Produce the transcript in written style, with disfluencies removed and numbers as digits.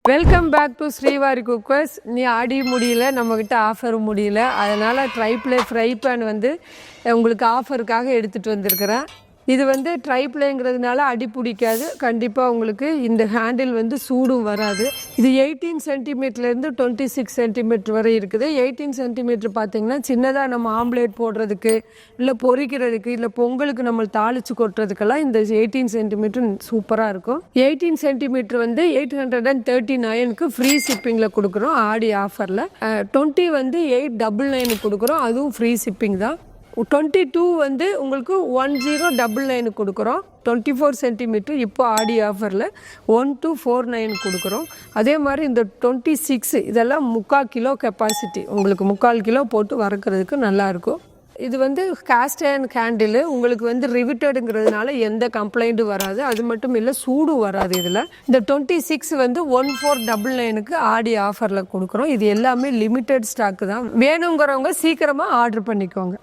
Welcome back to Srivari cookers. நீ ஆடி முடியல, நம்மக்கிட்ட ஆஃபரும் முடியல, அதனால் ட்ரைப்ளே ஃப்ரை பேன் வந்து உங்களுக்கு ஆஃபருக்காக எடுத்துகிட்டு வந்திருக்கிறேன். இது வந்து ட்ரைப்ளேங்கிறதுனால அடி பிடிக்காது. கண்டிப்பாக உங்களுக்கு இந்த ஹேண்டில் வந்து சூடும் வராது. இது 18 சென்டிமீட்டர்லேருந்து 26 சென்டிமீட்டர் வரை இருக்குது. 18 சென்டிமீட்டர் பார்த்திங்கன்னா சின்னதாக நம்ம ஆம்லேட் போடுறதுக்கு, இல்லை பொரிக்கிறதுக்கு, இல்லை பொங்கலுக்கு நம்ம தாளித்து கொட்டுறதுக்கெல்லாம் இந்த 18 சென்டிமீட்டர் சூப்பராக இருக்கும். 18 சென்டிமீட்டர் வந்து 839க்கு ஃப்ரீ ஷிப்பிங்கில் கொடுக்குறோம் ஆடி ஆஃபரில். 20 வந்து 899 கொடுக்குறோம், அதுவும் ஃப்ரீ ஷிப்பிங் தான். 22 வந்து உங்களுக்கு 1099 கொடுக்குறோம். 24 சென்டிமீட்டர் இப்போ ஆடி ஆஃபரில் 1249 கொடுக்குறோம். அதே மாதிரி இந்த 26 இதெல்லாம் 3/4 கிலோ கெப்பாசிட்டி, உங்களுக்கு 3/4 கிலோ போட்டு வறுக்கிறதுக்கு நல்லாயிருக்கும். இது வந்து காஸ்ட் அயர்ன் கேண்டில், உங்களுக்கு வந்து ரிவிட்டடுங்கிறதுனால எந்த கம்ப்ளைண்ட்டும் வராது. அது மட்டும் இல்லை, சூடும் வராது. இதில் இந்த 26 வந்து 1499க்கு ஆடி ஆஃபரில் கொடுக்குறோம். இது எல்லாமே லிமிட்டட் ஸ்டாக்கு தான். வேணுங்கிறவங்க சீக்கிரமாக ஆர்டர் பண்ணிக்கோங்க.